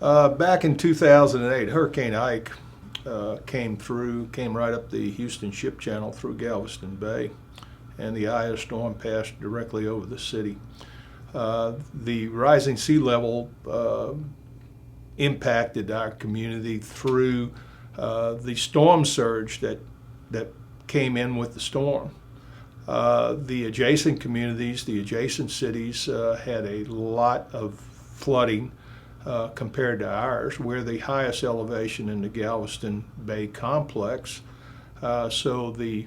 Back in 2008, Hurricane Ike came right up the Houston Ship Channel through Galveston Bay, and the eye of the storm passed directly over the city. The rising sea level impacted our community through the storm surge that came in with the storm. The adjacent communities, the adjacent cities had a lot of flooding compared to ours. We're the highest elevation in the Galveston Bay complex, so the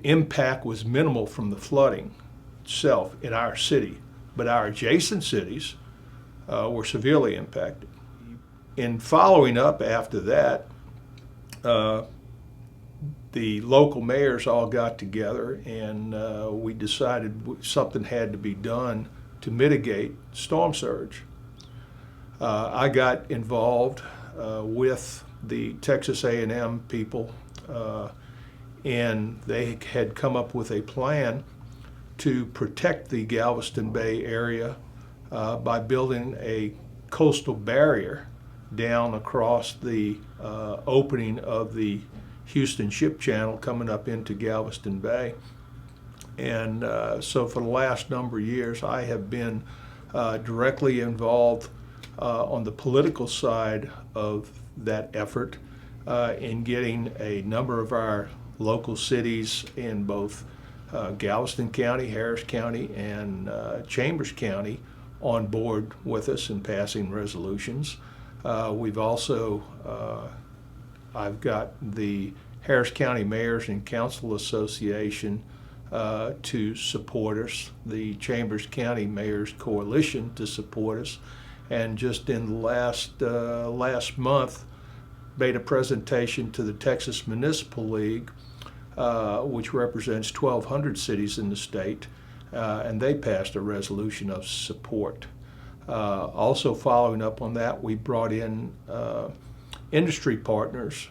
impact was minimal from the flooding itself in our city, but our adjacent cities were severely impacted. In following up after that, the local mayors all got together and we decided something had to be done to mitigate storm surge. I got involved with the Texas A&M people, and they had come up with a plan to protect the Galveston Bay area by building a coastal barrier down across the opening of the Houston Ship Channel coming up into Galveston Bay. And so for the last number of years, I have been directly involved on the political side of that effort in getting a number of our local cities in both Galveston County, Harris County, and Chambers County on board with us in passing resolutions. We've also, I've got the Harris County Mayors and Council Association to support us, the Chambers County Mayors Coalition to support us, and just in the last month made a presentation to the Texas Municipal League, which represents 1,200 cities in the state, and they passed a resolution of support. Also following up on that, we brought in industry partners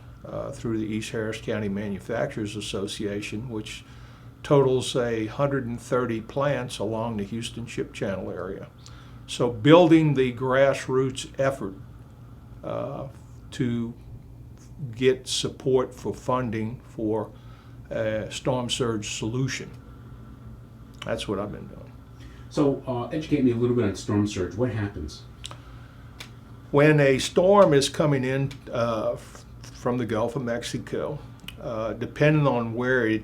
through the East Harris County Manufacturers Association, which totals 130 plants along the Houston Ship Channel area. So building the grassroots effort to get support for funding for a storm surge solution. That's what I've been doing. So educate me a little bit on storm surge. What happens? When a storm is coming in from the Gulf of Mexico, depending on where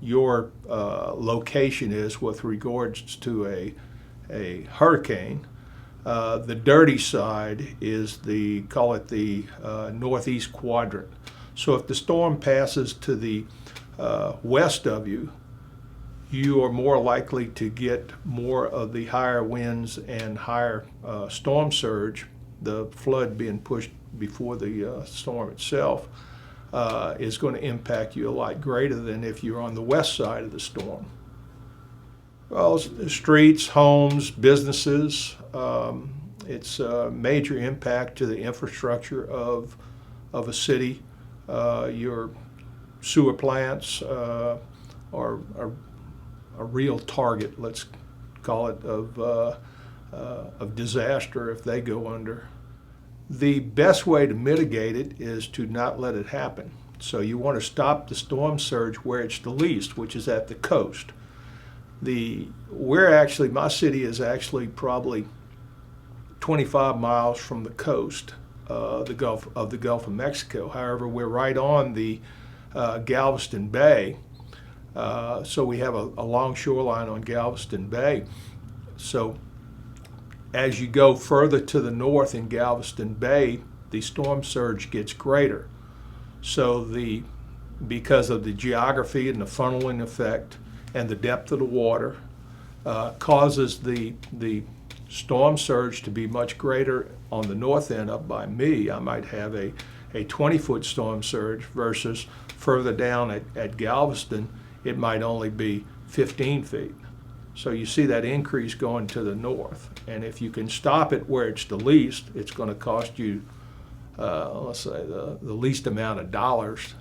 your location is with regards to a hurricane, the dirty side is call it the northeast quadrant. So if the storm passes to the west of you, you are more likely to get more of the higher winds and higher storm surge. The flood being pushed before the storm itself is going to impact you a lot greater than if you're on the west side of the storm. Well, streets, homes, businesses, it's a major impact to the infrastructure of a city. Your sewer plants are a real target, let's call it, of disaster if they go under. The best way to mitigate it is to not let it happen. So you want to stop the storm surge where it's the least, which is at the coast. My city is actually probably 25 miles from the coast, the Gulf of Mexico. However, we're right on the Galveston Bay, so we have a long shoreline on Galveston Bay. So as you go further to the north in Galveston Bay, the storm surge gets greater. So because of the geography and the funneling effect and the depth of the water, causes the storm surge to be much greater on the north end up by me. I might have a 20-foot storm surge versus further down at Galveston, it might only be 15 feet. So you see that increase going to the north. And if you can stop it where it's the least, it's going to cost you, let's say, the least amount of dollars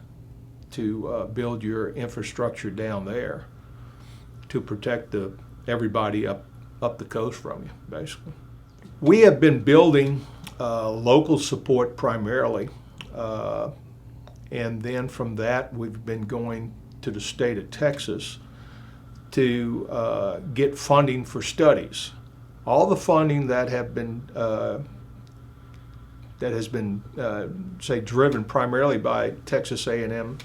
to build your infrastructure down there to protect everybody up the coast from you, basically. We have been building local support primarily, and then from that we've been going to the state of Texas to get funding for studies. All the funding that have been has been say driven primarily by Texas A&M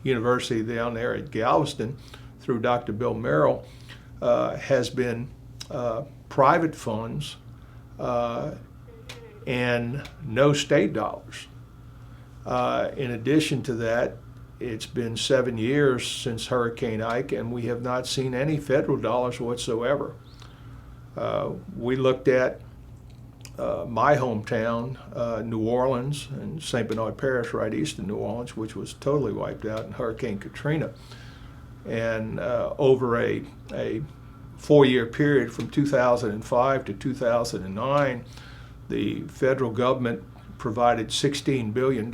University down there at Galveston through Dr. Bill Merrill has been private funds and no state dollars. In addition to that, it's been 7 years since Hurricane Ike, and we have not seen any federal dollars whatsoever. We looked at my hometown, New Orleans, and St. Bernard Parish right east of New Orleans, which was totally wiped out in Hurricane Katrina. And over a 4-year period from 2005 to 2009, the federal government provided $16 billion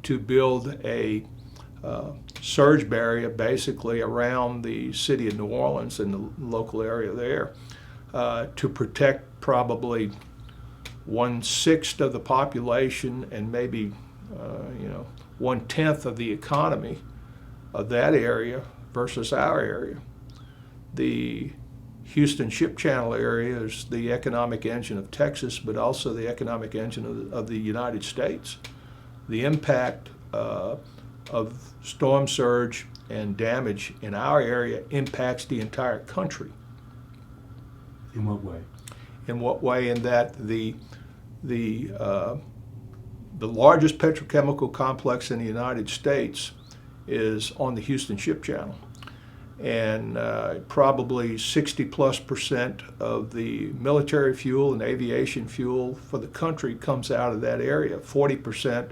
to build a surge barrier basically around the city of New Orleans and the local area there to protect probably 1/6 of the population and maybe 1/10 of the economy of that area versus our area. The Houston Ship Channel area is the economic engine of Texas, but also the economic engine of the United States. The impact of storm surge and damage in our area impacts the entire country. In what way? In what way? In that the largest petrochemical complex in the United States is on the Houston Ship Channel, and probably 60+% of the military fuel and aviation fuel for the country comes out of that area. 40%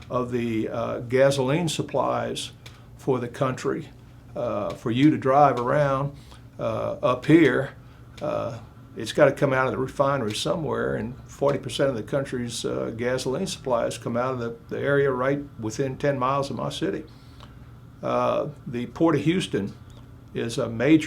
of the gasoline supplies for the country, for you to drive around up here, it's got to come out of the refinery somewhere, and 40% of the country's gasoline supplies come out of the area right within 10 miles of my city. The Port of Houston is a major